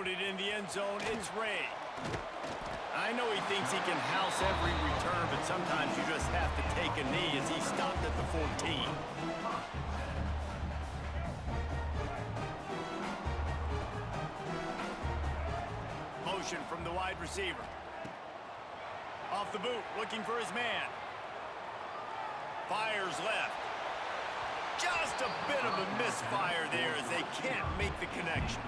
fielded in the end zone. It's Ray. I know he thinks he can house every return, but sometimes you just have to take a knee as he stopped at the 14. Motion from the wide receiver. Off the boot, looking for his man. Fires left. Just a bit of a misfire there as they can't make the connection.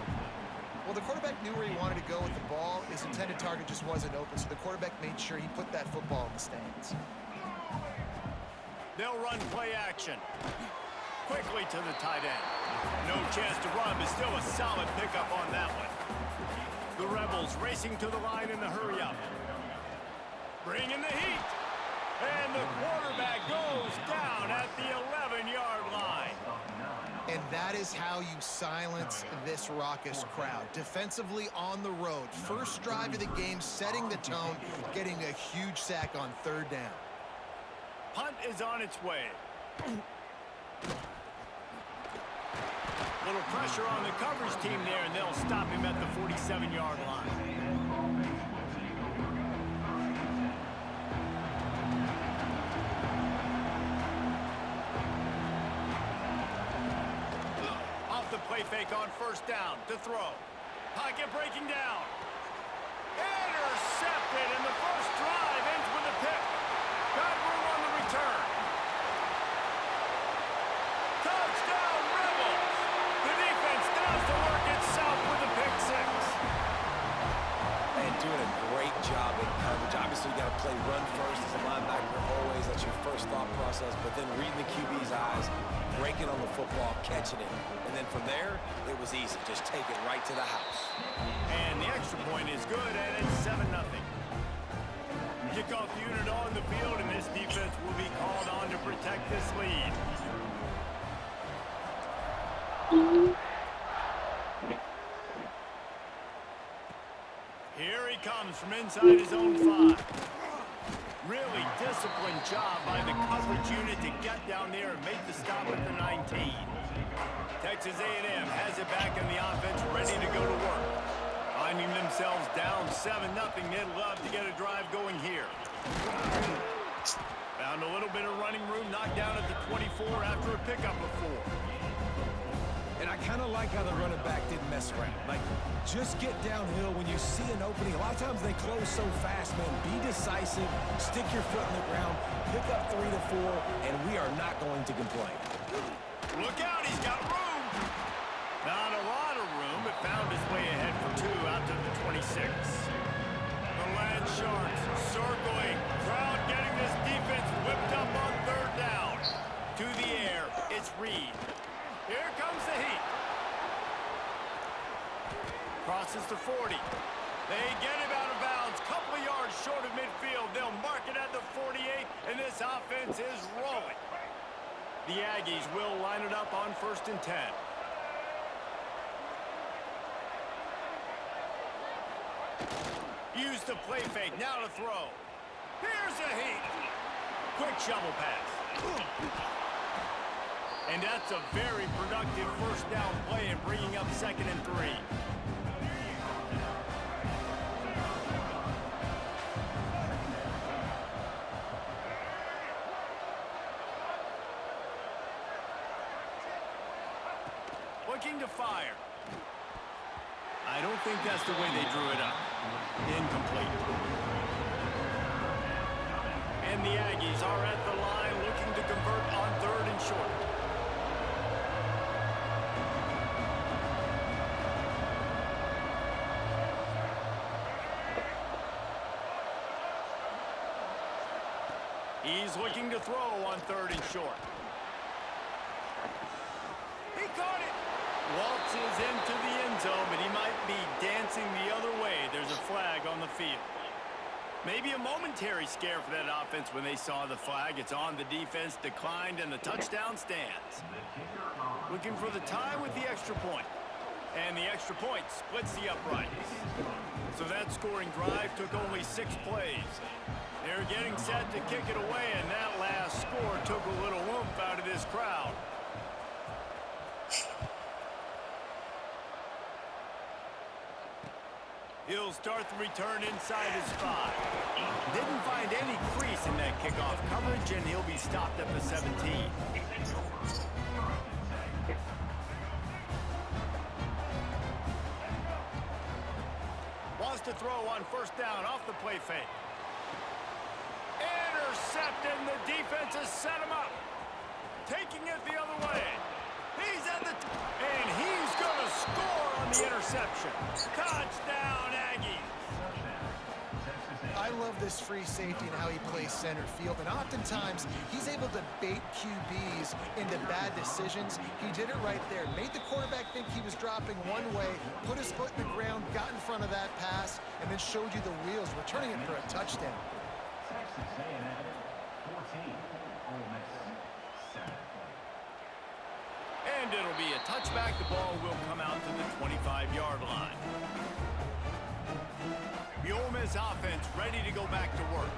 Well, the quarterback knew where he wanted to go with the ball. His intended target just wasn't open, so the quarterback made sure he put that football in the stands. They'll run play action. Quickly to the tight end. No chance to run, but still a solid pickup on that one. The Rebels racing to the line in the hurry-up. Bring in the heat. And the quarterback goes down at the 11-yard line. And that is how you silence this raucous crowd. Defensively on the road. First drive of the game, setting the tone, getting a huge sack on third down. Punt is on its way. Little pressure on the coverage team there, and they'll stop him at the 47-yard line. Play fake on first down to throw. Pocket breaking down. Intercepted, and the first drive ends with a pick. Got room on the return. Touchdown, Rebels! The defense does the work itself with a pick six. And doing a great job in coverage. Obviously, you got to play run first as a linebacker always. That's your first thought process. But then reading the QB's eyes, breaking on the football, catching it. And then from there, it was easy. Just take it right to the house. And the extra point is good, and it's 7-0. Kickoff unit on the field, and this defense will be called on to protect this lead. Here he comes from inside his own 5. Really disciplined job by the coverage unit to get down there and make the stop at the 19. Texas A&M has it back in the offense, ready to go to work. Finding themselves down 7-0, they'd love to get a drive going here. Found a little bit of running room, knocked down at the 24 after a pickup of 4. And I kind of like how the running back didn't mess around. Like, just get downhill when you see an opening. A lot of times they close so fast, man. Be decisive, stick your foot in the ground, pick up 3 to 4, and we are not going to complain. Look out, he's got room. Not a lot of room, but found his way ahead for 2 out to the 26. The Land Sharks circling. Crowd getting this defense whipped up on third down. To the air, it's Reed. Here comes the heat. Crosses to 40. They get him out of bounds. Couple of yards short of midfield. They'll mark it at the 48, and this offense is rolling. The Aggies will line it up on 1st and 10. Use the play fake. Now to throw. Here's a heat. Quick shovel pass. And that's a very productive first down play and bringing up 2nd and 3. Looking to fire. I don't think that's the way they drew it up. Incomplete. And the Aggies are at the line looking to convert on 3rd and short. He's looking to throw on 3rd and short. He caught it. Waltzes into the end zone, but he might be dancing the other way. There's a flag on the field. Maybe a momentary scare for that offense when they saw the flag. It's on. The defense declined, and the touchdown stands. Looking for the tie with the extra point. And the extra point splits the uprights. So that scoring drive took only 6 plays. They're getting set to kick it away, and that last score took a little oomph out of this crowd. He'll start the return inside his 5. Didn't find any crease in that kickoff coverage, and he'll be stopped at the 17. Wants to throw on first down off the play fake. Intercepted, and the defense has set him up. Taking it the other way. He's at the... and he's going to score on the interception. Touchdown, Aggies. I love this free safety and how he plays center field, and oftentimes he's able to bait QBs into bad decisions. He did it right there. Made the quarterback think he was dropping one way, put his foot in the ground, got in front of that pass, and then showed you the wheels, returning it for a touchdown. And it'll be a touchback. The ball will come out to the 25-yard line. The Ole Miss offense ready to go back to work.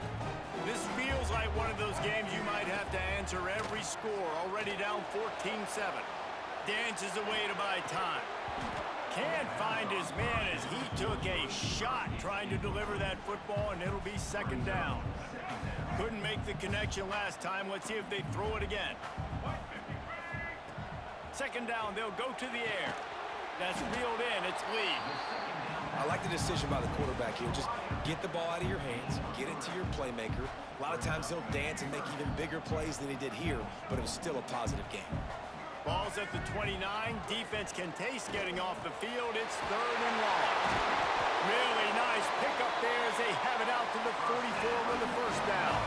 This feels like one of those games you might have to answer every score. Already down 14-7. Dances away to buy time. Can't find his man as he took a shot trying to deliver that football, and it'll be second down. Couldn't make the connection last time. Let's see if they throw it again. Second down, they'll go to the air. That's reeled in. It's Lee. I like the decision by the quarterback here. Just get the ball out of your hands, get it to your playmaker. A lot of times he'll dance and make even bigger plays than he did here, but it was still a positive game. Ball's at the 29. Defense can taste getting off the field. It's third and long. Really nice pickup there as they have it out to the 44 with the first down.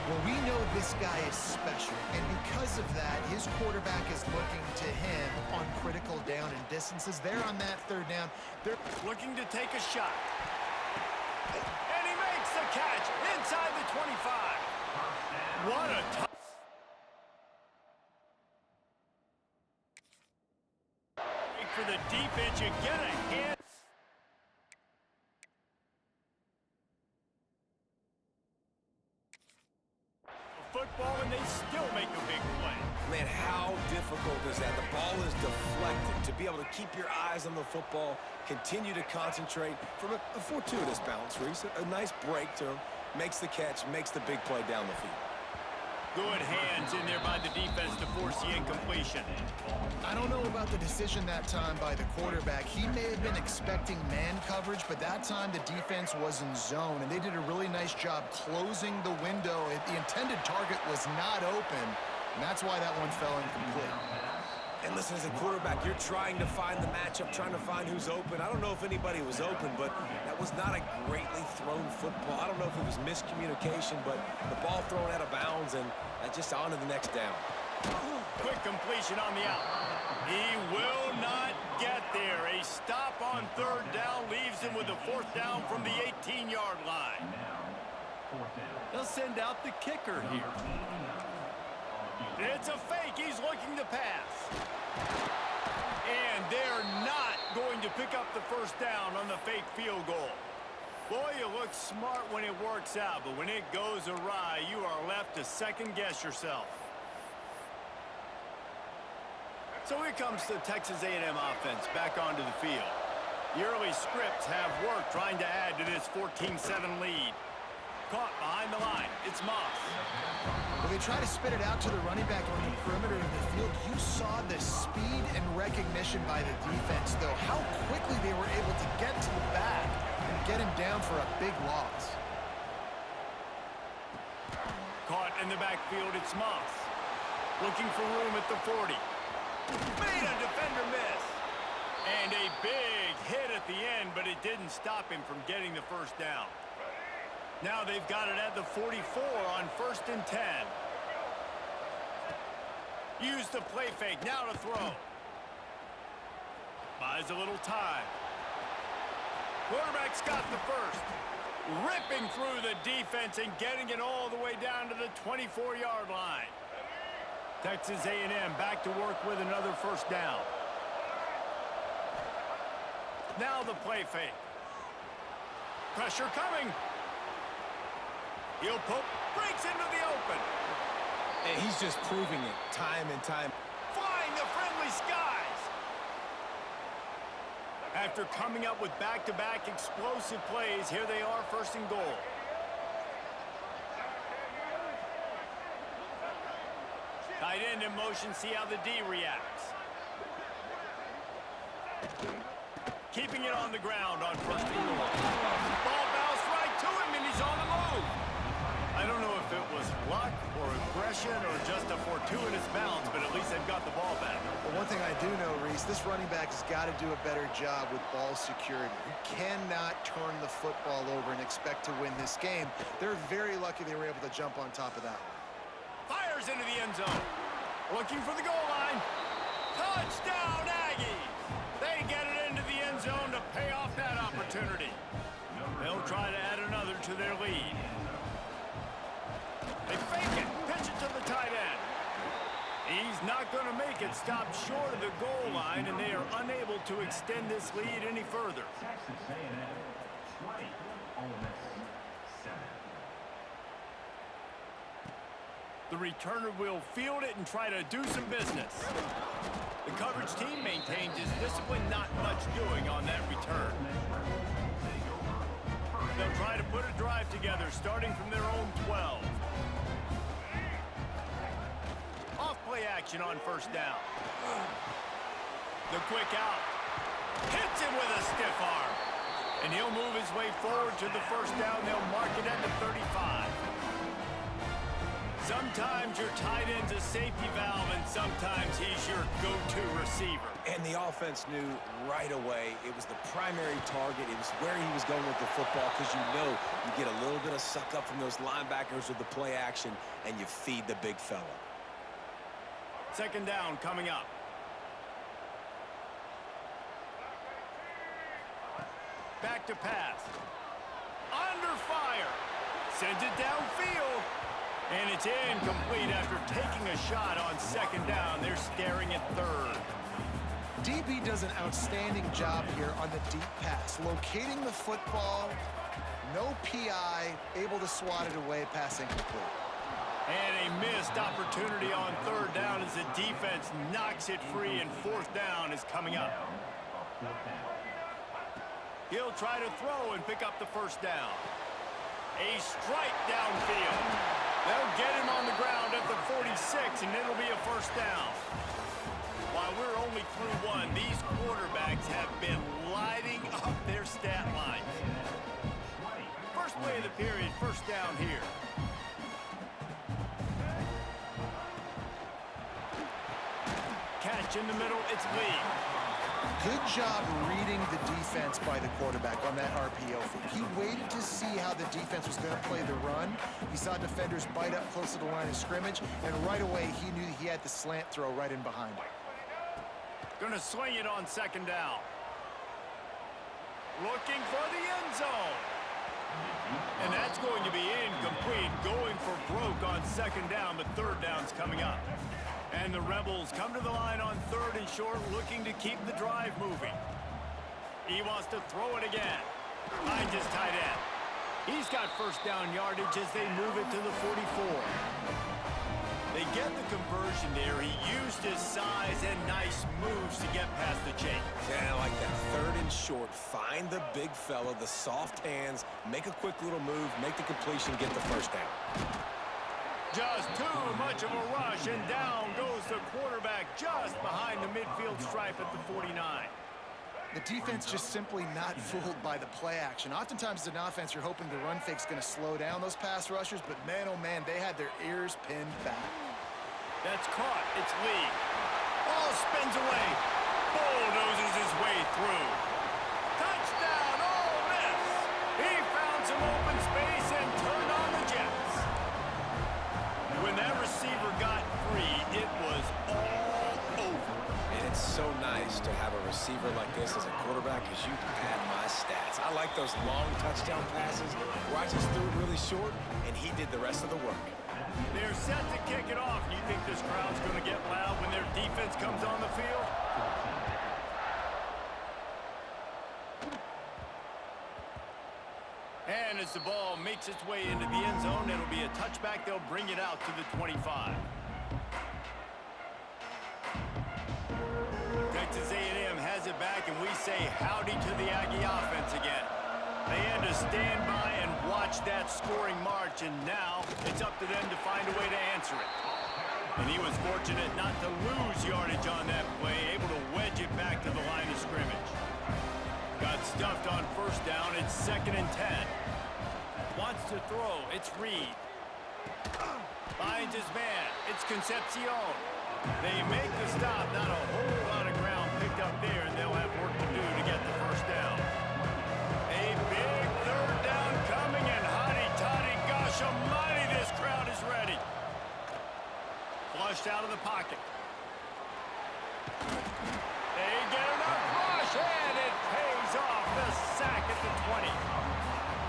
Well, we know this guy is special, and because of that, his quarterback is looking to him on critical down and distances. There on that third down, they're looking to take a shot. And he makes the catch inside the 25. What a touch. For the defense, you get a hit. Football, and they still make a big play. Man, how difficult is that? The ball is deflected. To be able to keep your eyes on the football, continue to concentrate from a fortuitous bounce, Reese. A nice break to him, makes the catch, makes the big play down the field. Good hands in there by the defense to force the incompletion. I don't know about the decision that time by the quarterback. He may have been expecting man coverage, but that time the defense was in zone, and they did a really nice job closing the window. The intended target was not open, and that's why that one fell incomplete. And listen, as a quarterback, you're trying to find the matchup, trying to find who's open. I don't know if anybody was open, but that was not a greatly thrown football. I don't know if it was miscommunication, but the ball thrown out of bounds and just on to the next down. Quick completion on the out. He will not get there. A stop on third down leaves him with a fourth down from the 18-yard line. They'll send out the kicker here. It's a fake. He's looking to pass. And they're not going to pick up the first down on the fake field goal. Boy, you look smart when it works out, but when it goes awry, you are left to second-guess yourself. So here comes the Texas A&M offense back onto the field. The early scripts have worked trying to add to this 14-7 lead. Caught behind the line. It's Moss. When they try to spit it out to the running back on the perimeter of the field, you saw the speed and recognition by the defense, though, how quickly they were able to get to the back and get him down for a big loss. Caught in the backfield, it's Moss. Looking for room at the 40. Made a defender miss. And a big hit at the end, but it didn't stop him from getting the first down. Now they've got it at the 44 on 1st and 10. Use the play fake, now to throw. Buys a little time. Quarterback's got the first. Ripping through the defense and getting it all the way down to the 24-yard line. Texas A&M back to work with another first down. Now the play fake. Pressure coming. He'll poke, breaks into the open. And he's just proving it time and time. Flying the friendly skies. After coming up with back-to-back explosive plays, here they are, first and goal. Tight end in motion, see how the D reacts. Keeping it on the ground on first and goal. Ball bounced right to him, and he's on the move. I don't know if it was luck or aggression or just a fortuitous bounce, but at least they've got the ball back. Well, one thing I do know, Reese, this running back has got to do a better job with ball security. You cannot turn the football over and expect to win this game. They're very lucky they were able to jump on top of that one. Fires into the end zone. Looking for the goal line. Touchdown, Aggies! They get it into the end zone to pay off that opportunity. They'll try to add another to their lead. They fake it, pitch it to the tight end. He's not going to make it, stop short of the goal line, and they are unable to extend this lead any further. Texas A&M 20, Ole Miss 7. The returner will field it and try to do some business. The coverage team maintains his discipline, not much doing on that return. They'll try to put a drive together, starting from their own 12. Off-play action on first down. The quick out. Hits him with a stiff arm. And he'll move his way forward to the first down. They'll mark it at the 35. Sometimes your tight end's a safety valve, and sometimes he's your go-to receiver. And the offense knew right away it was the primary target. It was where he was going with the football, because you know you get a little bit of suck up from those linebackers with the play action, and you feed the big fella. Second down coming up. Back to pass. Under fire. Sends it downfield. And it's incomplete after taking a shot on second down. They're staring at third. DB does an outstanding job here on the deep pass. Locating the football, no PI, able to swat it away, pass incomplete. And a missed opportunity on third down as the defense knocks it free, and fourth down is coming up. He'll try to throw and pick up the first down. A strike downfield. They'll get him on the ground at the 46, and it'll be a first down. While we're only through one, these quarterbacks have been lighting up their stat lines. First play of the period, first down here. Catch in the middle, it's Lee. Good job reading the defense by the quarterback on that RPO feed. He waited to see how the defense was going to play the run. He saw defenders bite up close to the line of scrimmage, and right away he knew he had the slant throw right in behind him. Gonna swing it on second down. Looking for the end zone. And that's going to be incomplete. Going for broke on second down, but third down's coming up. And the Rebels come to the line on third and short, looking to keep the drive moving. He wants to throw it again. Finds his tight end. He's got first down yardage as they move it to the 44. They get the conversion there. He used his size and nice moves to get past the chain. Yeah, like that third and short. Find the big fella, the soft hands, make a quick little move, make the completion, get the first down. Just too much of a rush, and down goes the quarterback just behind the midfield stripe at the 49. The defense just simply not fooled by the play action. Oftentimes as an offense, you're hoping the run fake's going to slow down those pass rushers, but man, oh man, they had their ears pinned back. That's caught. It's Lee. Ball spins away. Bulldozes his way through. Touchdown, Ole Miss. He found some open space and turned on the Jets. When that receiver got free, it was all over. And it's so nice to have a receiver like this as a quarterback, because you pad my stats. I like those long touchdown passes where I just threw it really short, and he did the rest of the work. They're set to kick it off. You think this crowd's going to get loud when their defense comes on the field? And as the ball makes its way into the end zone, it'll be a touchback. They'll bring it out to the 25. Texas A&M has it back, and we say say howdy to the Aggie offense again. They had to stand by and watch that scoring march, and now it's up to them to find a way to answer it. And he was fortunate not to lose yardage on that play, able to wedge it back to the line of scrimmage. Got stuffed on first down. It's 2nd and 10. Wants to throw. It's Reed. Finds his man. It's Concepcion. They make the stop. Not a whole lot of ground picked up there, and they'll have work to do to get the first down. A big 3rd down coming, and hotty-toddy, gosh almighty, this crowd is ready. Flushed out of the pocket. They get enough rush, and it pays off. The sack at the 20.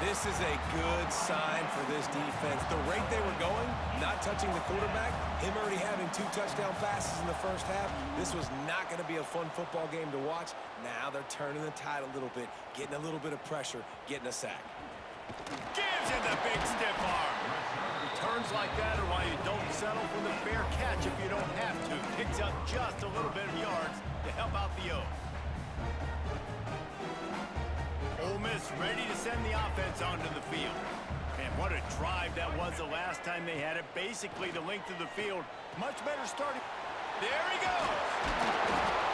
This is a good sign for this defense. The rate they were going, not touching the quarterback, him already having 2 touchdown passes in the first half, this was not going to be a fun football game to watch. Now they're turning the tide a little bit, getting a little bit of pressure, getting a sack. Gives him the big stiff arm. Returns like that are why you don't settle for the fair catch if you don't have to. Picks up just a little bit of yards to help out the O. Ole Miss ready to send the offense onto the field. And what a drive that was the last time they had it. Basically the length of the field. Much better starting. There he goes.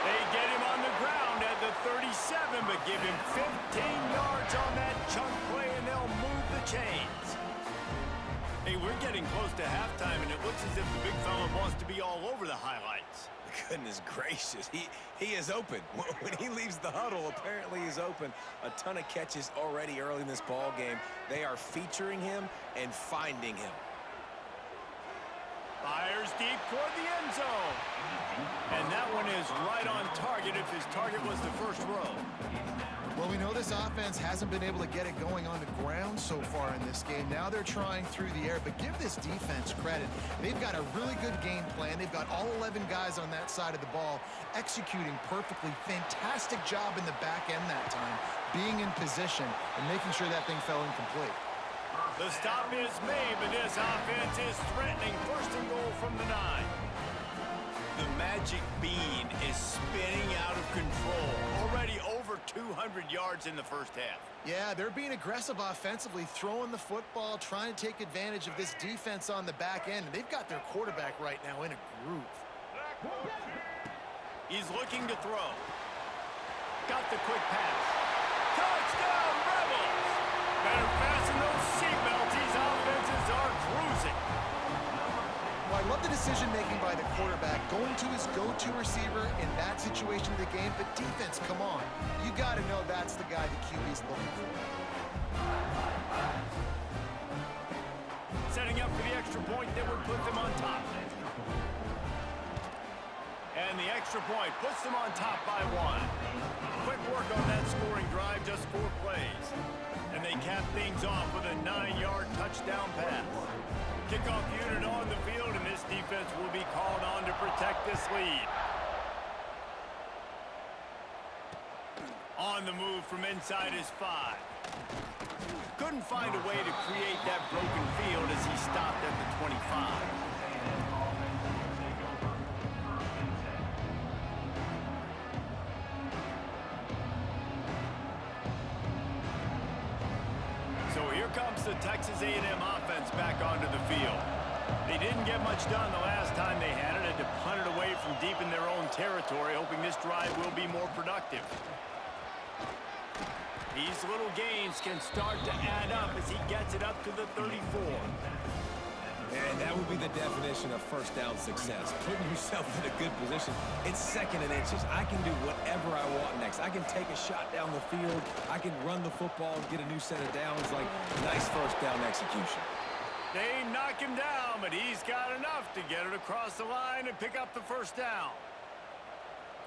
They get him on the ground at the 37, but give him 15 yards on that chunk play, and they'll move the chains. Hey, we're getting close to halftime, and it looks as if the big fella wants to be all over the highlights. Goodness gracious, he is open. When he leaves the huddle, apparently he's open. A ton of catches already early in this ball game. They are featuring him and finding him. Fires deep toward the end zone. And that one is right on target if his target was the first row. Well, we know this offense hasn't been able to get it going on the ground so far in this game. Now they're trying through the air, but give this defense credit. They've got a really good game plan. They've got all 11 guys on that side of the ball executing perfectly. Fantastic job in the back end that time, being in position and making sure that thing fell incomplete. The stop is made, but this offense is threatening. 1st and goal from the 9. The magic bean is spinning out of control. Already over 200 yards in the first half. Yeah, they're being aggressive offensively, throwing the football, trying to take advantage of this defense on the back end. They've got their quarterback right now in a groove. He's looking to throw. Got the quick pass. Touchdown, Rebels! Better fasten those seatbelts. These offenses are cruising. Well, I love the decision-making by the quarterback, going to his go-to receiver in that situation of the game. But defense, come on. You got to know that's the guy the QB's looking for. Setting up for the extra point that would put them on top. And the extra point puts them on top by 1. Quick work on that scoring drive, just 4 plays. And they cap things off with a 9-yard touchdown pass. Kickoff unit on the field, and this defense will be called on to protect this lead. On the move from inside his 5. Couldn't find a way to create that broken field as he stopped at the 25. Comes the Texas A&M offense back onto the field. They didn't get much done the last time they had it. Had to punt it away from deep in their own territory, hoping this drive will be more productive. These little gains can start to add up as he gets it up to the 34. And that would be the definition of first down success. Putting yourself in a good position. It's 2nd and inches. I can do whatever I want next. I can take a shot down the field. I can run the football and get a new set of downs. Like, nice first down execution. They knock him down, but he's got enough to get it across the line and pick up the first down.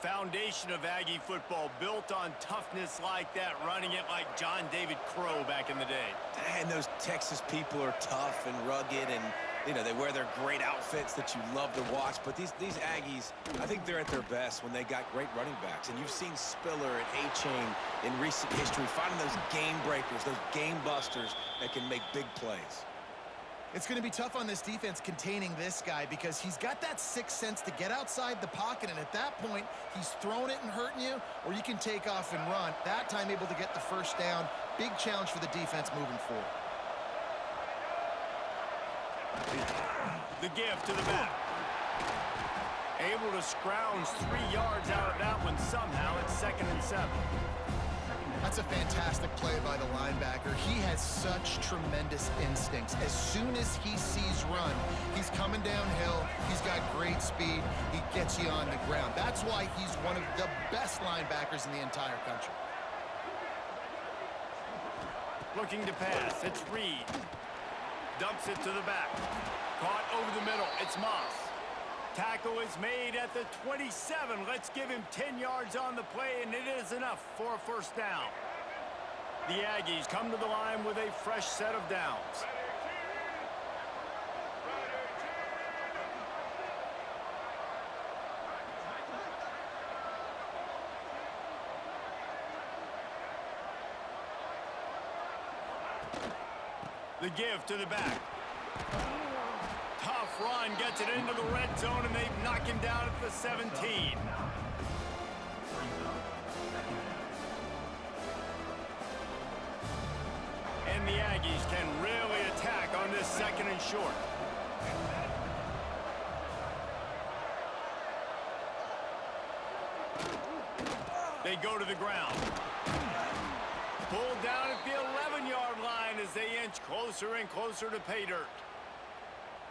Foundation of Aggie football built on toughness like that, running it like John David Crow back in the day. And those Texas people are tough and rugged, and you know, they wear their great outfits that you love to watch. But these Aggies, I think they're at their best when they got great running backs. And you've seen Spiller and A-Chain in recent history finding those game breakers, those game busters that can make big plays. It's going to be tough on this defense containing this guy because he's got that sixth sense to get outside the pocket, and at that point, he's throwing it and hurting you, or you can take off and run. That time able to get the first down. Big challenge for the defense moving forward. The give to the back. Able to scrounge 3 yards out of that one somehow. It's 2nd and 7. That's a fantastic play by the linebacker. He has such tremendous instincts. As soon as he sees run, he's coming downhill. He's got great speed. He gets you on the ground. That's why he's one of the best linebackers in the entire country. Looking to pass. It's Reed. Dumps it to the back. Caught over the middle. It's Moss. Tackle is made at the 27. Let's give him 10 yards on the play, and it is enough for a first down. The Aggies come to the line with a fresh set of downs. The give to the back. Tough run, gets it into the red zone, and they knock him down at the 17. And the Aggies can really attack on this 2nd and short. They go to the ground. Pulled down at the 11-yard line as they inch closer and closer to pay dirt.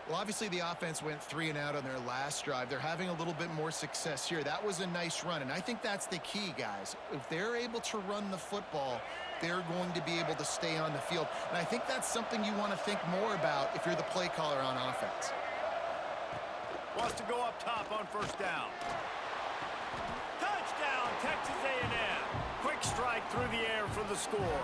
Well, obviously the offense went 3 and out on their last drive. They're having a little bit more success here. That was a nice run, and I think that's the key, guys. If they're able to run the football, they're going to be able to stay on the field. And I think that's something you want to think more about if you're the play caller on offense. Wants to go up top on first down. Touchdown, Texas A&M. Quick strike through the air for the score.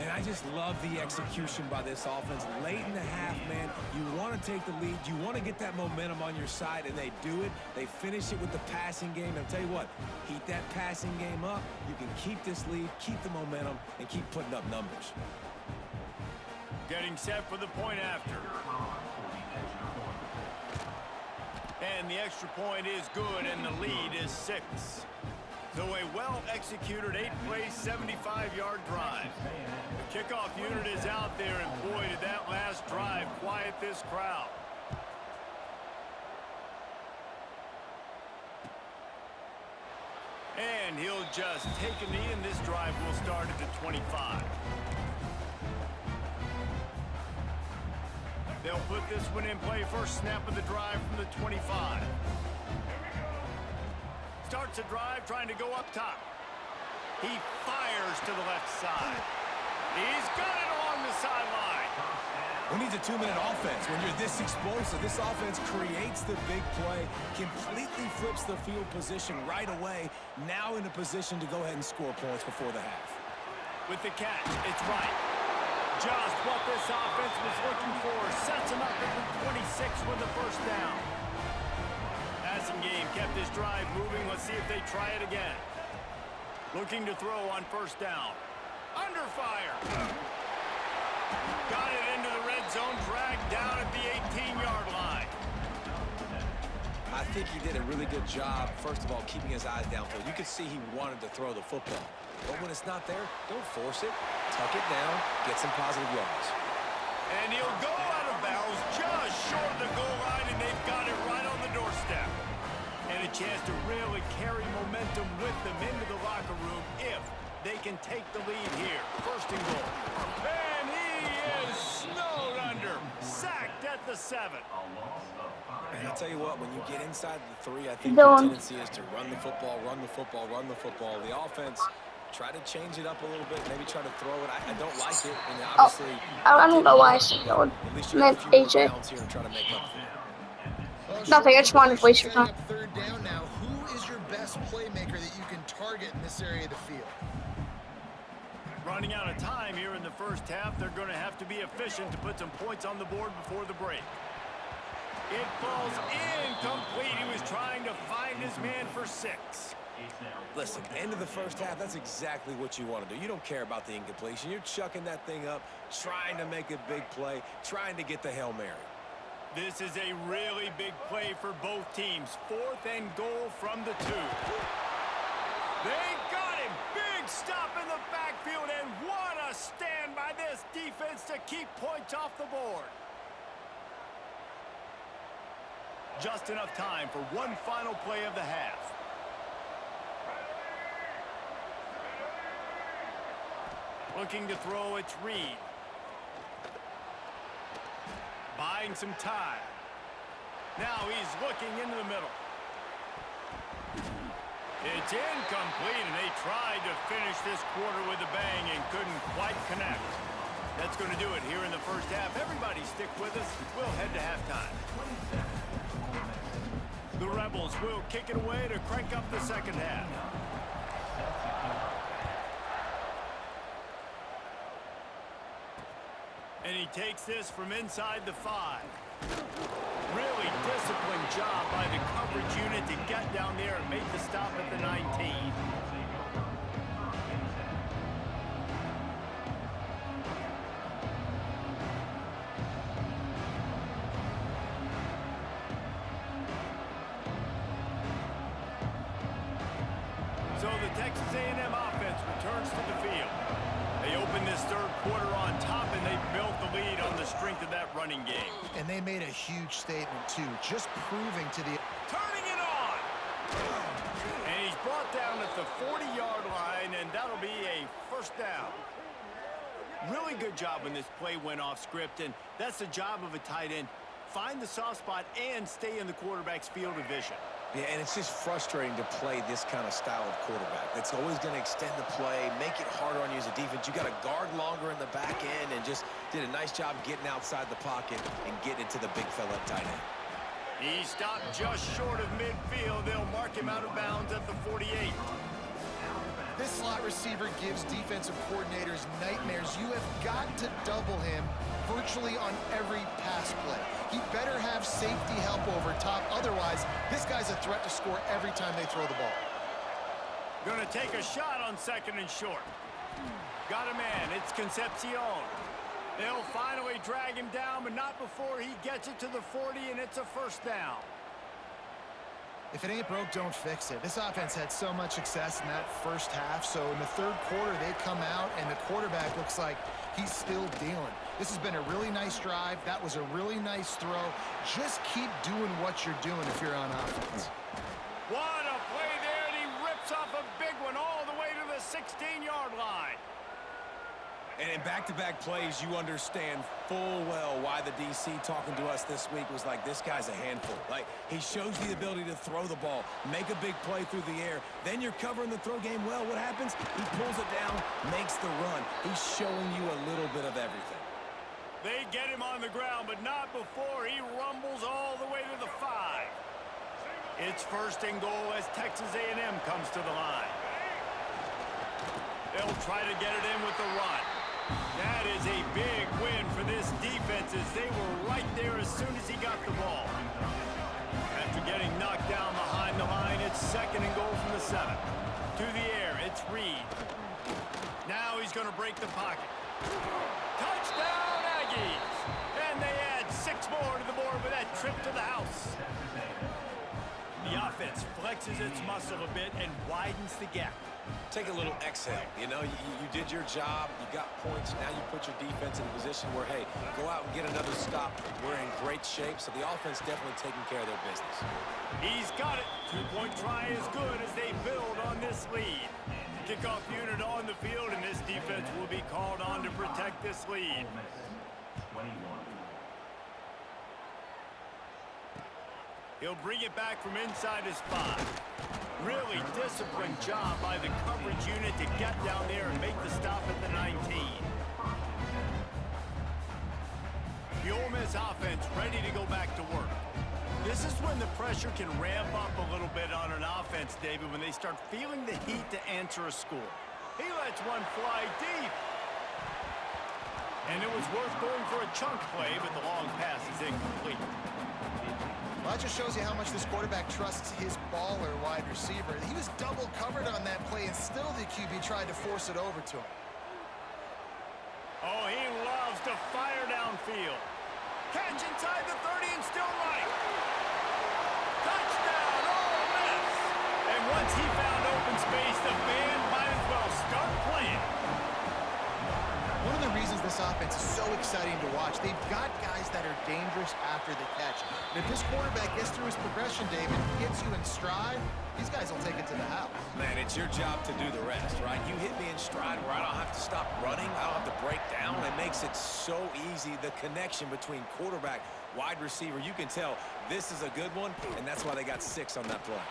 And I just love the execution by this offense. Late in the half, man, you want to take the lead. You want to get that momentum on your side, and they do it. They finish it with the passing game. I'll tell you what, heat that passing game up. You can keep this lead, keep the momentum, and keep putting up numbers. Getting set for the point after. And the extra point is good, and the lead is 6. So a well-executed 8-play, 75-yard drive. The kickoff unit is out there, and boy, did that last drive quiet this crowd. And he'll just take a knee, and this drive will start at the 25. They'll put this one in play. First snap of the drive from the 25. Starts a drive trying to go up top. He fires to the left side. He's got it along the sideline. Who needs a 2-minute offense? When you're this explosive, this offense creates the big play, completely flips the field position right away, now in a position to go ahead and score points before the half. With the catch, it's right. Just what this offense was looking for. Sets him up at the 26 with the first down. Passing game kept this drive moving. Let's see if they try it again. Looking to throw on first down. Under fire. Got it into the red zone. Dragged down at the 18-yard line. I think he did a really good job, first of all, keeping his eyes downfield. You could see he wanted to throw the football. But when it's not there, don't force it. Tuck it down. Get some positive yards. And he'll go out of bounds just short of the goal line, and they've got it right on the doorstep. And a chance to really carry momentum with them into the locker room if they can take the lead here. First and goal. And he is snowed under. Sacked at the 7. And I'll tell you what, when you get inside the 3, I think the tendency is to run the football, run the football, run the football. The offense, try to change it up a little bit, maybe try to throw it. I don't like it. And obviously, I don't know why I said that one. Meant AJ. Nothing, I just wanted to waste your time. Third down now. Who is your best playmaker that you can target in this area of the field? Running out of time here in the first half. They're going to have to be efficient to put some points on the board before the break. It falls incomplete. He was trying to find his man for 6. Listen, end of the first half, that's exactly what you want to do. You don't care about the incompletion. You're chucking that thing up, trying to make a big play, trying to get the Hail Mary. This is a really big play for both teams. 4th and goal from the 2. They got him. Big stop in the backfield, and what a stand by this defense to keep points off the board. Just enough time for one final play of the half. Looking to throw, it's Reed. Buying some time. Now he's looking into the middle. It's incomplete, and they tried to finish this quarter with a bang and couldn't quite connect. That's going to do it here in the first half. Everybody stick with us. We'll head to halftime. The Rebels will kick it away to crank up the second half. And he takes this from inside the 5. Really disciplined job by the coverage unit to get down there and make the stop at the 19. So the Texas A&M offense returns to the field. They open this third quarter on top, and they built the lead on the strength of that running game. And they made a huge statement, too, just proving to the... Turning it on! And he's brought down at the 40-yard line, and that'll be a first down. Really good job when this play went off script, and that's the job of a tight end. Find the soft spot and stay in the quarterback's field of vision. Yeah, and it's just frustrating to play this kind of style of quarterback. It's always going to extend the play, make it harder on you as a defense. You got to guard longer in the back end, and just did a nice job getting outside the pocket and getting it to the big fella at tight end. He stopped just short of midfield. They'll mark him out of bounds at the 48. This slot receiver gives defensive coordinators nightmares. You have got to double him virtually on every pass play. He better have safety help over top. Otherwise, this guy's a threat to score every time they throw the ball. Gonna take a shot on 2nd and short. Got a man. It's Concepcion. They'll finally drag him down, but not before he gets it to the 40, and it's a first down. If it ain't broke, don't fix it. This offense had so much success in that first half, so in the third quarter, they come out, and the quarterback looks like he's still dealing. This has been a really nice drive. That was a really nice throw. Just keep doing what you're doing if you're on offense. What a play there, and he rips off a big one all the way to the 16-yard line. And in back-to-back plays, you understand full well why the DC talking to us this week was like, this guy's a handful. Like, he shows the ability to throw the ball, make a big play through the air. Then you're covering the throw game well. What happens? He pulls it down, makes the run. He's showing you a little bit of everything. They get him on the ground, but not before he rumbles all the way to the 5. It's 1st and goal as Texas A&M comes to the line. They'll try to get it in with the run. That is a big win for this defense as they were right there as soon as he got the ball. After getting knocked down behind the line, it's 2nd and goal from the 7. To the air, it's Reed. Now he's going to break the pocket. Touchdown, Aggies! And they add 6 more to the board with that trip to the house. The offense flexes its muscle a bit and widens the gap. Take a little exhale. You know, you did your job. You got points. Now you put your defense in a position where, hey, go out and get another stop. We're in great shape, so the offense definitely taking care of their business. He's got it. 2-point try is good as they build on this lead. Kickoff unit on the field, and this defense will be called on to protect this lead. He'll bring it back from inside his 5. Really disciplined job by the coverage unit to get down there and make the stop at the 19. The Ole Miss offense ready to go back to work. This is when the pressure can ramp up a little bit on an offense, David, when they start feeling the heat to answer a score. He lets one fly deep. And it was worth going for a chunk play, but the long pass is incomplete. Well, that just shows you how much this quarterback trusts his baller wide receiver. He was double covered on that play, and still the QB tried to force it over to him. Oh, he loves to fire downfield. Catch inside the 30 and still right. Touchdown, Ole Miss. And once he found open space, the band might as well start playing. One of the reasons this offense is so exciting to watch, they've got guys that are dangerous after the catch. And if this quarterback gets through his progression, David, gets you in stride, these guys will take it to the house. Man, it's your job to do the rest, right? You hit me in stride where I don't have to stop running. I don't have to break down. It makes it so easy, the connection between quarterback, wide receiver. You can tell this is a good one, and that's why they got 6 on that play.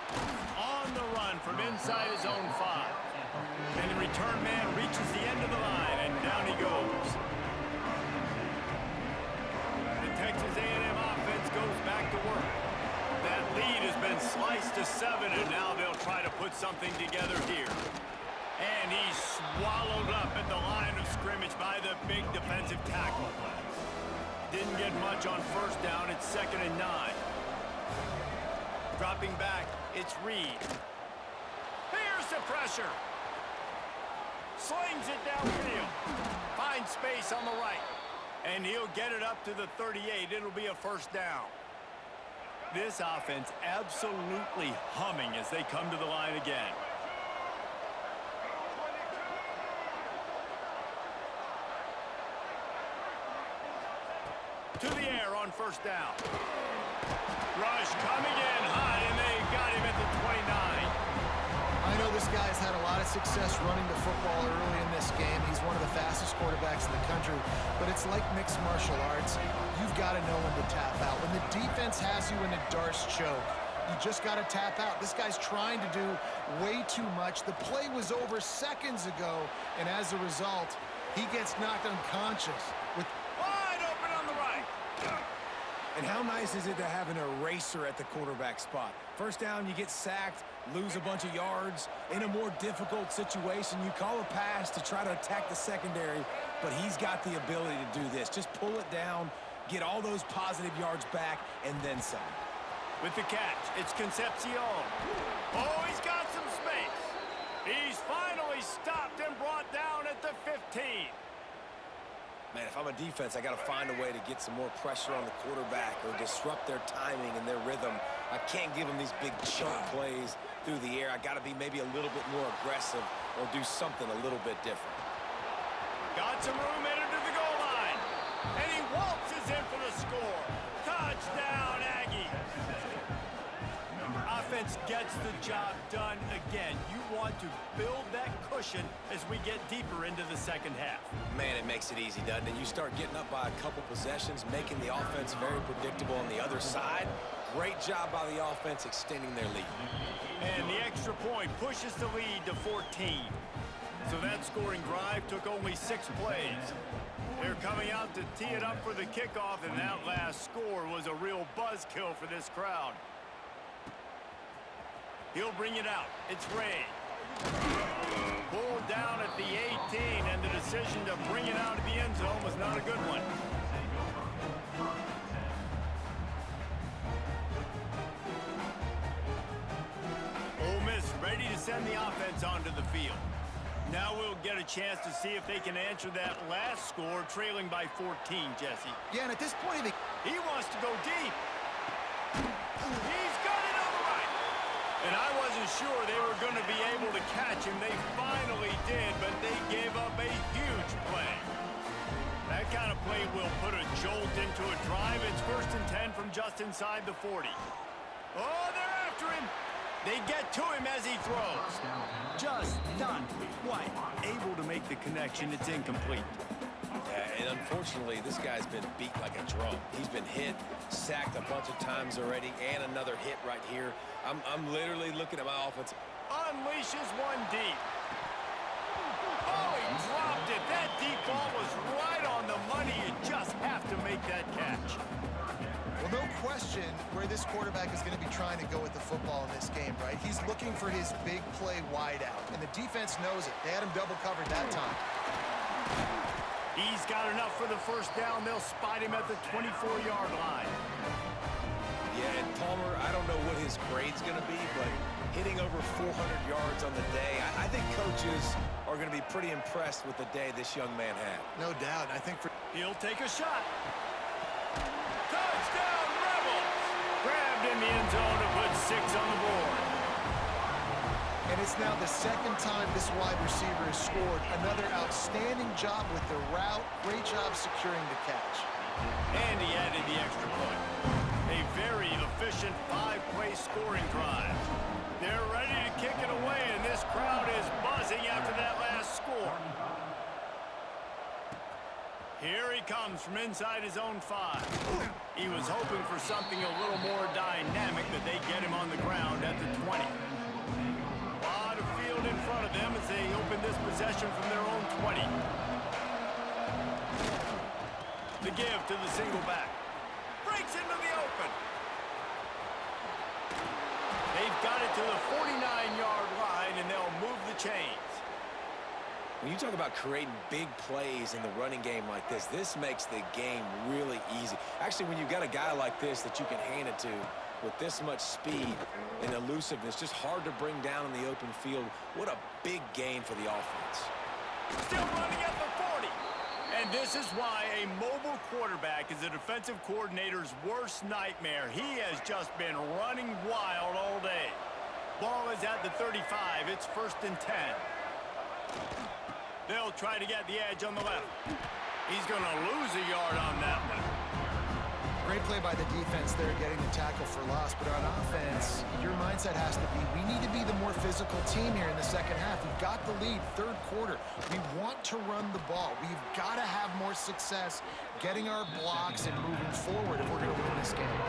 On the run from inside his own 5. And the return man reaches the end of the line, and down he goes. The Texas A&M offense goes back to work. That lead has been sliced to 7, and now they'll try to put something together here. And he's swallowed up at the line of scrimmage by the big defensive tackle. Didn't get much on first down. It's 2nd and 9. Dropping back, it's Reed. Here's the pressure. Slings it downfield. Finds space on the right. And he'll get it up to the 38. It'll be a first down. This offense absolutely humming as they come to the line again. To the air on first down. Rush coming in hot, and they got him at the 29. I know this guy's had a lot of success running the football early in this game. He's one of the fastest quarterbacks in the country, but it's like mixed martial arts. You've got to know when to tap out. When the defense has you in a Darce choke, you just got to tap out. This guy's trying to do way too much. The play was over seconds ago, and as a result, he gets knocked unconscious with Wide open on the right. And how nice is it to have an eraser at the quarterback spot? First down, you get sacked, lose a bunch of yards. In a more difficult situation, you call a pass to try to attack the secondary, but he's got the ability to do this. Just pull it down, get all those positive yards back, and then some. With the catch, it's Concepcion. Oh, he's got some space. He's finally stopped and brought down at the 15. Man, if I'm a defense, I got to find a way to get some more pressure on the quarterback or disrupt their timing and their rhythm. I can't give them these big chunk plays through the air. I got to be maybe a little bit more aggressive or do something a little bit different. Got some room headed to the goal line. And he waltzes in for the score. Touchdown, Aggie. Offense gets the job done again. You want to build that cushion as we get deeper into the second half. Man, it makes it easy, doesn't it? You start getting up by a couple possessions, making the offense very predictable on the other side. Great job by the offense extending their lead. And the extra point pushes the lead to 14. So that scoring drive took only 6 plays. They're coming out to tee it up for the kickoff, and that last score was a real buzzkill for this crowd. He'll bring it out. It's Ray. Pulled down at the 18, and the decision to bring it out of the end zone was not a good one. Ole Miss ready to send the offense onto the field. Now we'll get a chance to see if they can answer that last score, trailing by 14, Jesse. Yeah, and at this point, He wants to go deep. He's got it on the right. And I wasn't sure they were going to be able to catch him. They finally did, but they gave up a huge play. That kind of play will put a jolt into a drive. It's 1st and 10 from just inside the 40. Oh, they're after him. They get to him as he throws. Just not quite able to make the connection. It's incomplete. Yeah, and unfortunately, this guy's been beat like a drum. He's been hit, sacked a bunch of times already, and another hit right here. I'm literally looking at my offense. Unleashes one deep. Oh, he dropped it. That deep ball was right on the money. You just have to make that catch. well, no question where this quarterback is going to be trying to go with the football in this game, right? He's looking for his big play wide out, and the defense knows it. They had him double covered that time. He's got enough for the first down. They'll spot him at the 24-yard line. Yeah, and Palmer, I don't know what his grade's going to be, but hitting over 400 yards on the day, I think coaches are going to be pretty impressed with the day this young man had. No doubt. I think He'll take a shot. Touchdown, Rebels! Grabbed in the end zone to put 6 on the board. And it's now the second time this wide receiver has scored. Another outstanding job with the route. Great job securing the catch. And he added the extra point. A very efficient 5-play scoring drive. They're ready to kick it away, and this crowd is buzzing after that last score. Here he comes from inside his own 5. He was hoping for something a little more dynamic, that they get him on the ground at the 20. In front of them as they open this possession from their own 20. The give to the single back. Breaks into the open. They've got it to the 49-yard line, and they'll move the chains. When you talk about creating big plays in the running game like this makes the game really easy. Actually, when you've got a guy like this that you can hand it to, with this much speed and elusiveness, just hard to bring down in the open field. What a big gain for the offense. Still running at the 40. And this is why a mobile quarterback is a defensive coordinator's worst nightmare. He has just been running wild all day. Ball is at the 35. It's 1st and 10. They'll try to get the edge on the left. He's going to lose a yard on that one. Great play by the defense there, getting the tackle for loss. But on offense, your mindset has to be, we need to be the more physical team here in the second half. We've got the lead, 3rd quarter. We want to run the ball. We've got to have more success getting our blocks and moving forward if we're going to win this game.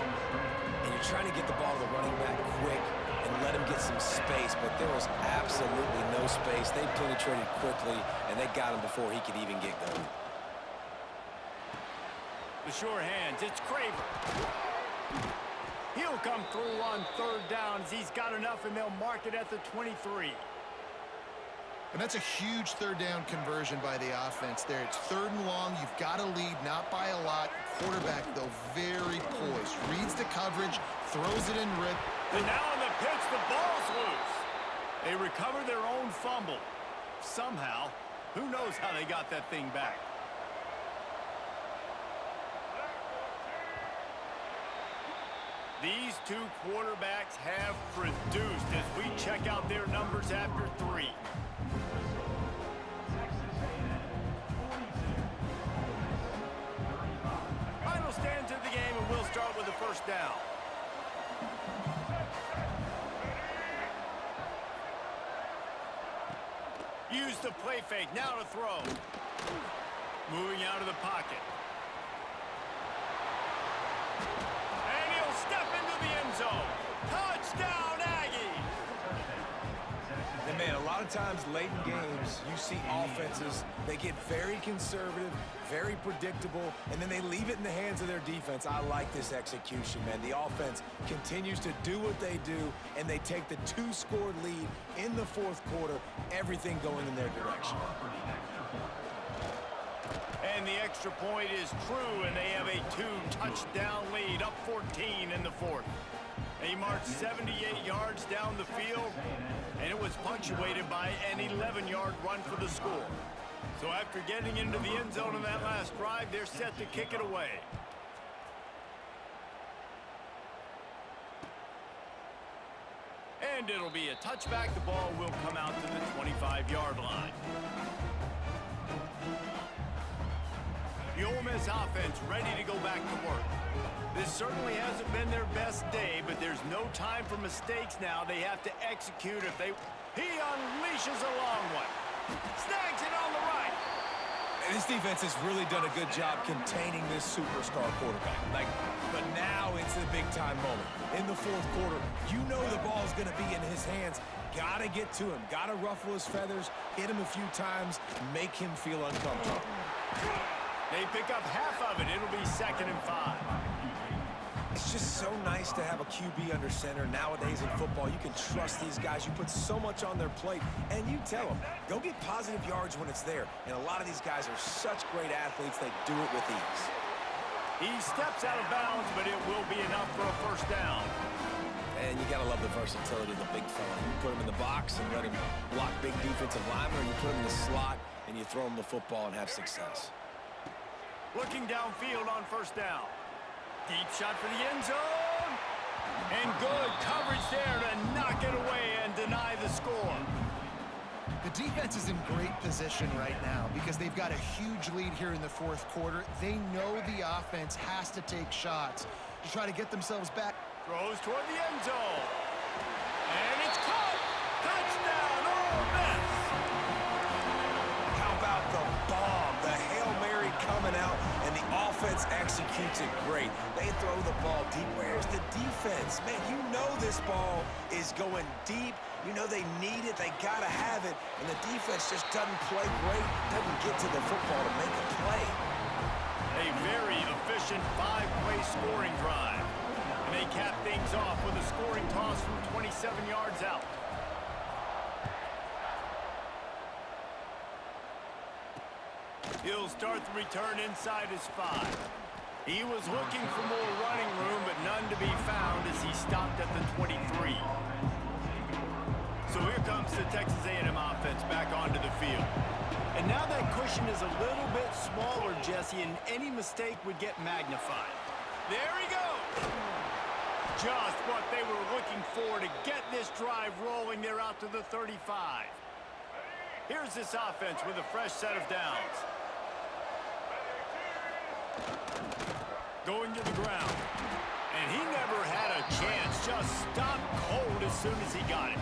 And you're trying to get the ball to the running back quick and let him get some space, but there was absolutely no space. They penetrated quickly, and they got him before he could even get going. The sure hands, it's Craver. He'll come through on 3rd down as he's got enough, and they'll mark it at the 23. And that's a huge 3rd down conversion by the offense there. It's 3rd and long. You've got to lead, not by a lot. Quarterback, though, very poised. Reads the coverage, throws it in rip. And now on the pitch, the ball's loose. They recover their own fumble. Somehow, who knows how they got that thing back. These 2 quarterbacks have produced as we check out their numbers after 3. Final stands of the game, and we'll start with the 1st down. Use the play fake, now to throw. Moving out of the pocket. Step into the end zone. Touchdown, Aggies! And man, a lot of times late in games, you see offenses, they get very conservative, very predictable, and then they leave it in the hands of their defense. I like this execution, man. The offense continues to do what they do, and they take the 2-score lead in the 4th quarter, everything going in their direction. And the extra point is true, and they have a 2-touchdown lead, up 14 in the 4th. They marched 78 yards down the field, and it was punctuated by an 11-yard run for the score. So after getting into the end zone on that last drive, they're set to kick it away. And it'll be a touchback. The ball will come out to the 25-yard line. The Ole Miss offense ready to go back to work. This certainly hasn't been their best day, but there's no time for mistakes now. They have to execute if they... He unleashes a long one. Snags it on the right. And this defense has really done a good job containing this superstar quarterback. But now it's the big-time moment. In the 4th quarter, you know the ball's going to be in his hands. Got to get to him. Got to ruffle his feathers, hit him a few times, make him feel uncomfortable. They pick up half of it. It'll be 2nd and 5. It's just so nice to have a QB under center. Nowadays in football, you can trust these guys. You put so much on their plate, and you tell them, go get positive yards when it's there. And a lot of these guys are such great athletes, they do it with ease. He steps out of bounds, but it will be enough for a first down. And you got to love the versatility of the big fella. You put him in the box and let him block big defensive linemen, or you put him in the slot and you throw him the football and have success. Looking downfield on first down. Deep shot for the end zone. And good coverage there to knock it away and deny the score. The defense is in great position right now because they've got a huge lead here in the fourth quarter. They know the offense has to take shots to try to get themselves back. Throws toward the end zone. And it's caught. Touchdown, Ole Miss. How about the bomb? The Hail Mary coming out, and the offense executes it great. They throw the ball deep. Where's the defense? Man, you know this ball is going deep. You know they need it. They got to have it. And the defense just doesn't play great, doesn't get to the football to make a play. A very efficient 5-play scoring drive. And they cap things off with a scoring toss from 27 yards out. He'll start the return inside his 5. He was looking for more running room, but none to be found as he stopped at the 23. So here comes the Texas A&M offense back onto the field. And now that cushion is a little bit smaller, Jesse, and any mistake would get magnified. There he goes. Just what they were looking for to get this drive rolling. They're out to the 35. Here's this offense with a fresh set of downs. Going to the ground. And he never had a chance. Just stopped cold as soon as he got it.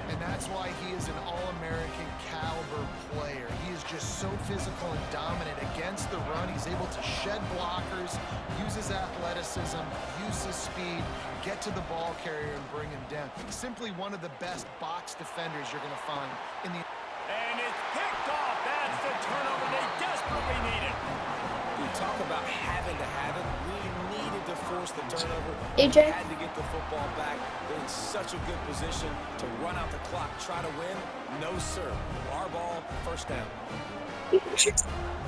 And that's why he is an All-American caliber player. He is just so physical and dominant against the run. He's able to shed blockers, use his athleticism, use his speed, get to the ball carrier and bring him down. He's simply one of the best box defenders you're going to find in the... And it's picked off. That's the turnover they desperately needed. We talk about having to have it. We needed to force the turnover. AJ? Had to get the football back. They're in such a good position to run out the clock, try to win. No, sir. Our ball, first down.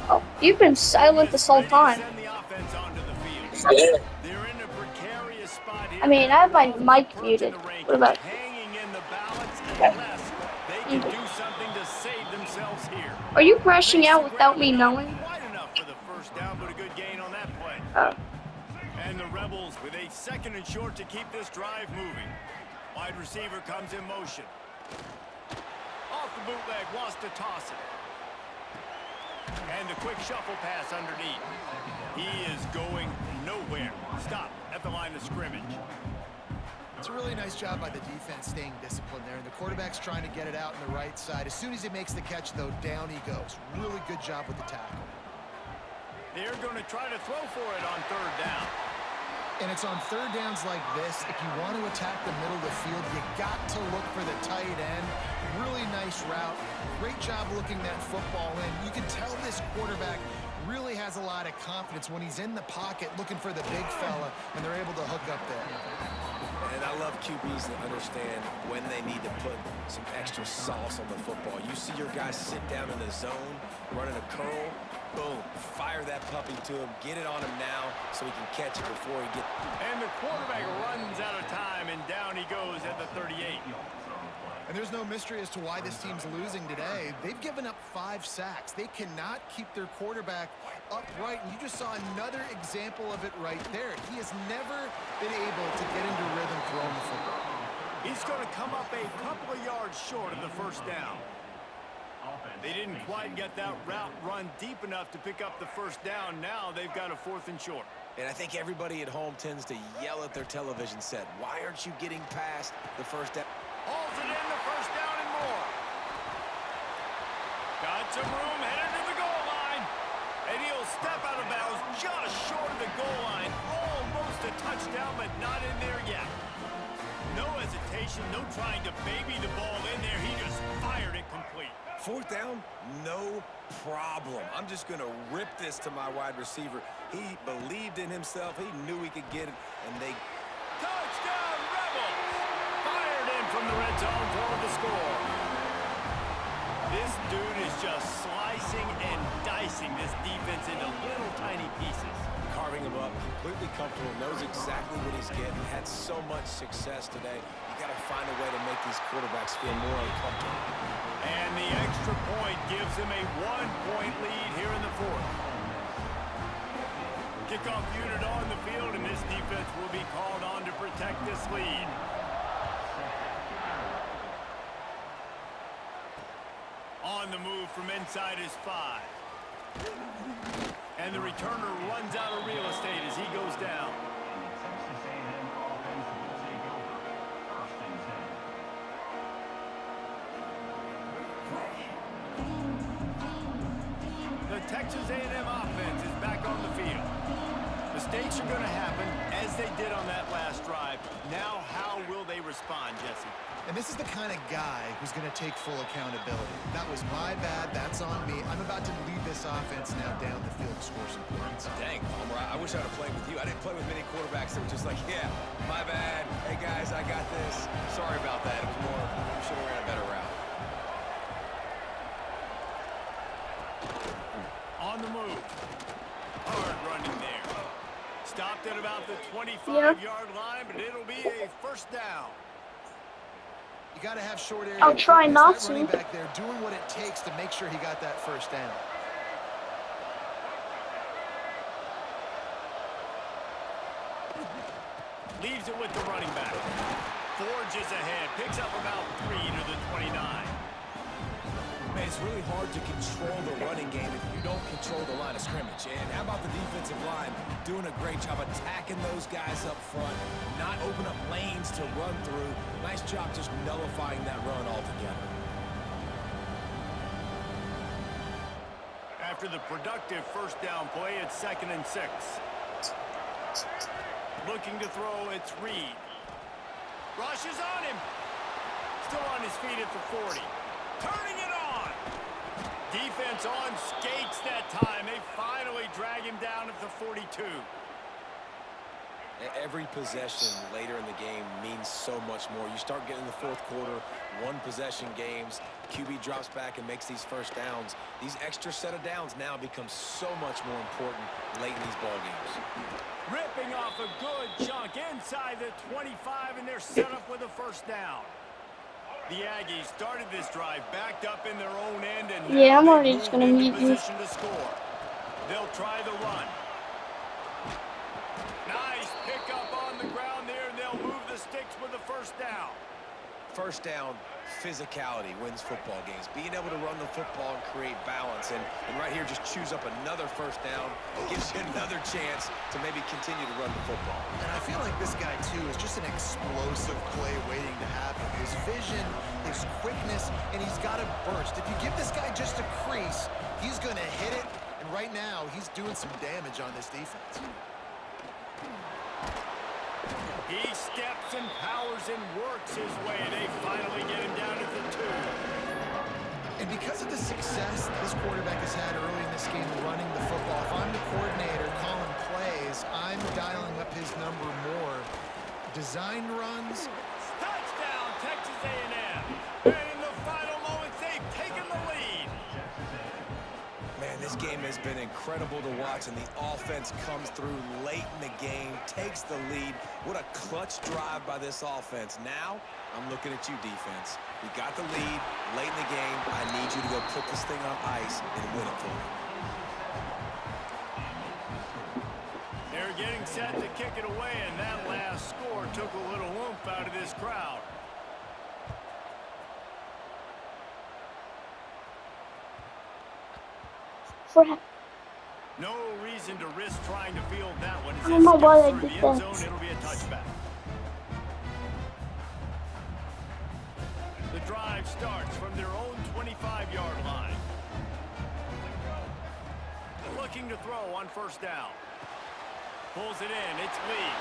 Oh, you've been silent this whole time. Send the offense onto the field. They're in a precarious spot here. I mean, I have my mic muted. What about? Hanging in the balance unless they can do something to save themselves here. Are you crashing out without me knowing? Quite enough for the first down, but a good gain on that play. And the Rebels with a 2nd and short to keep this drive moving. Wide receiver comes in motion. Off the bootleg, wants to toss it. And the quick shuffle pass underneath. He is going nowhere. Stop at the line of scrimmage. It's a really nice job by the defense staying disciplined there. And the quarterback's trying to get it out on the right side. As soon as he makes the catch, though, down he goes. Really good job with the tackle. They're going to try to throw for it on 3rd down. And it's on 3rd downs like this. If you want to attack the middle of the field, you got to look for the tight end. Really nice route. Great job looking that football in. You can tell this quarterback really has a lot of confidence when he's in the pocket looking for the big fella, and they're able to hook up there. And I love QBs that understand when they need to put some extra sauce on the football. You see your guys sit down in the zone, running a curl, boom, fire that puppy to him, get it on him now so he can catch it before he gets... And the quarterback runs out of time, and down he goes at the 38. And there's no mystery as to why this team's losing today. They've given up 5 sacks. They cannot keep their quarterback upright. And you just saw another example of it right there. He has never been able to get into rhythm throwing the football. He's going to come up a couple of yards short of the first down. They didn't quite get that route run deep enough to pick up the first down. Now they've got a 4th and short. And I think everybody at home tends to yell at their television set. Why aren't you getting past the first down? Hauls it in, the first down and more. Got some room, headed to the goal line. And he'll step out of bounds just short of the goal line. Almost a touchdown, but not in there yet. No hesitation, no trying to baby the ball in there. He just fired it complete. 4th down, no problem. I'm just going to rip this to my wide receiver. He believed in himself. He knew he could get it, and they... Touchdown, Rebels! Fired in from the red zone for the score. This dude is just slicing and dicing this defense into little tiny pieces. comfortable, knows exactly what he's getting, had so much success today. You got to find a way to make these quarterbacks feel more uncomfortable. And the extra point gives him a 1-point lead here in the fourth. Kickoff unit on the field, and this defense will be called on to protect this lead. On the move from inside his 5. And the returner runs out of real estate as he goes down. The Texas A&M offense is back on the field. Mistakes are going to happen, as they did on that last drive. Now, how will they respond, Jesse? And this is the kind of guy who's going to take full accountability. That was my bad. That's on me. I'm about to lead this offense now down the field to score some points. Dang, Palmer, I wish I would have played with you. I didn't play with many quarterbacks that were just like, yeah, my bad. Hey, guys, I got this. Sorry about that. It was more, I'm sure we ran a better route. On the move. Hard running there. Stopped at about the 25-yard line, but it'll be a first down. You got to have short area. I'll try not that to. Running back there doing what it takes to make sure he got that first down. Leaves it with the running back. Forges ahead. Picks up about 3 to the 29. Man, it's really hard to control the running game if you don't control the line of scrimmage. And how about the defensive line doing a great job attacking those guys up front, not open up lanes to run through. Nice job just nullifying that run altogether. After the productive first down play, it's 2nd and 6. Looking to throw, it's Reed. Rush is on him. Still on his feet at the 40. Turning it on. Defense on skates that time. They finally drag him down at the 42. Every possession later in the game means so much more. You start getting the fourth quarter, one-possession games, QB drops back and makes these first downs. These extra set of downs now become so much more important late in these ball games. Ripping off a good chunk inside the 25, and they're set up with a first down. The Aggies started this drive backed up in their own end, and Yeah, I'm now already they just move gonna into mute you. position to score. They'll try the run. Nice pickup on the ground there, and they'll move the sticks with a first down. First down, physicality wins football games. Being able to run the football and create balance. And right here, just choose up another first down. Gives you another chance to maybe continue to run the football. And I feel like this guy, too, is just an explosive play waiting to happen. His vision, his quickness, and he's got a burst. If you give this guy just a crease, he's going to hit it. And right now, he's doing some damage on this defense. He steps and powers and works his way. They finally get him down at the 2. And because of the success this quarterback has had early in this game running the football, if I'm the coordinator calling plays, I'm dialing up his number more. Designed runs. Touchdown, Texas A&M. And in the final moments, they've taken the lead. Man, this game has been incredible to watch, and the offense comes through late in the game, takes the lead. What a clutch drive by this offense. Now, I'm looking at you, defense. We got the lead late in the game. I need you to go put this thing on ice and win it for me. They're getting set to kick it away, and that last score took a little oomph out of this crowd. No reason to risk trying to field that one. As I don't know why I through did the end that. zone, it'll be a touchback. The drive starts from their own 25-yard line. Looking to throw on first down. Pulls it in. It's Lee.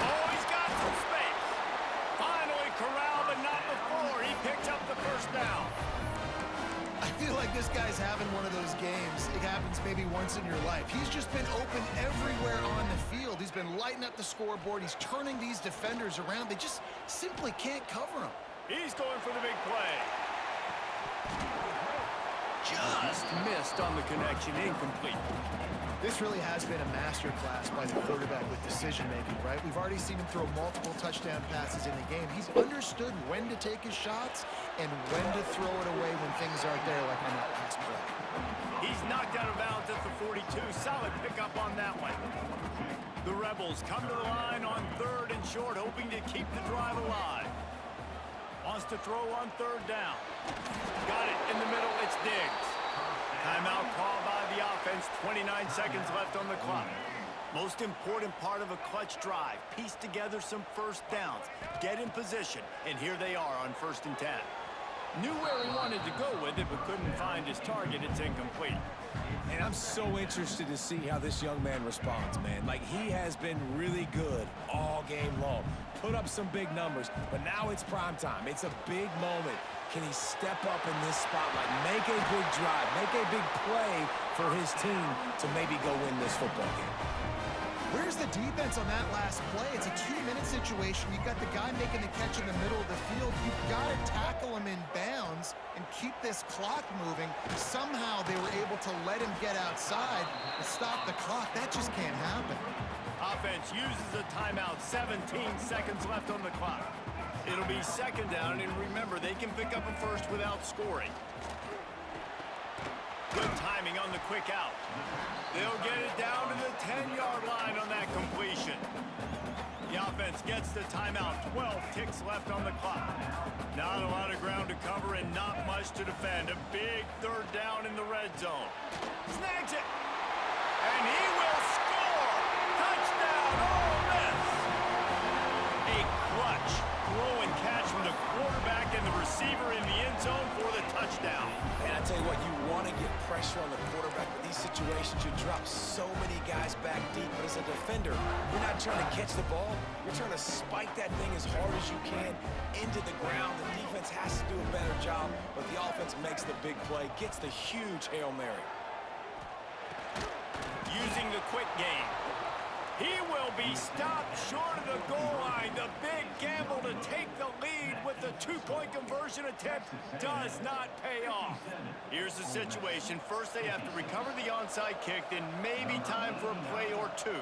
Oh, he's got some space. Finally corralled, but not before. He picks up the first down. I feel like this guy's having one of those games. It happens maybe once in your life. He's just been open everywhere on the field. He's been lighting up the scoreboard. He's turning these defenders around. They just simply can't cover him. He's going for the big play. Just missed on the connection, incomplete. This really has been a masterclass by the quarterback with decision-making, right? We've already seen him throw multiple touchdown passes in the game. He's understood when to take his shots and when to throw it away when things aren't there, like on that last play. He's knocked out of bounds at the 42. Solid pickup on that one. The Rebels come to the line on 3rd and short, hoping to keep the drive alive. Wants to throw on 3rd down. Got it in the middle. It's Diggs. Timeout called by the offense. 29 seconds left on the clock. Most important part of a clutch drive. Piece together some first downs. Get in position. And here they are on 1st and 10. Knew where he wanted to go with it, but couldn't find his target. It's incomplete. And I'm so interested to see how this young man responds, man. Like, he has been really good all game long. Put up some big numbers, but now it's prime time. It's a big moment. Can he step up in this spotlight, make a big drive, make a big play for his team to maybe go win this football game? Where's the defense on that last play? It's a 2-minute situation. You've got the guy making the catch in the middle of the field. You've got to tackle him in bounds and keep this clock moving. Somehow they were able to let him get outside and stop the clock. That just can't happen. Offense uses a timeout. 17 seconds left on the clock. It'll be 2nd down, and remember, they can pick up a first without scoring. Good timing on the quick out. They'll get it down to the 10-yard line on that completion. The offense gets the timeout. 12 ticks left on the clock. Not a lot of ground to cover and not much to defend. A big 3rd down in the red zone. Snags it. And he will score. Touchdown, Ole Miss. A clutch throw and catch from the quarterback and the receiver in the end zone for the touchdown. And I tell you what, you want to get pressure on the quarterback with these situations. You drop so many guys back deep, but as a defender, you're not trying to catch the ball. You're trying to spike that thing as hard as you can into the ground. The defense has to do a better job, but the offense makes the big play, gets the huge Hail Mary. Using the quick game. He will be stopped short of the goal line. The big gamble to take the lead with the 2-point conversion attempt does not pay off. Here's the situation. First, they have to recover the onside kick, then maybe time for a play or two.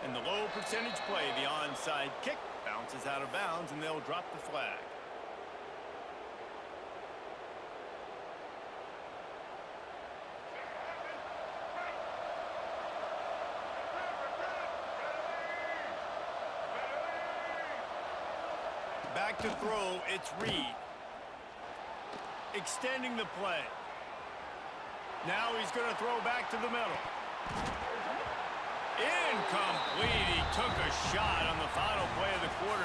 And the low percentage play, the onside kick, bounces out of bounds, and they'll drop the flag. Back to throw, it's Reed. Extending the play. Now he's going to throw back to the middle. Incomplete. He took a shot on the final play of the quarter.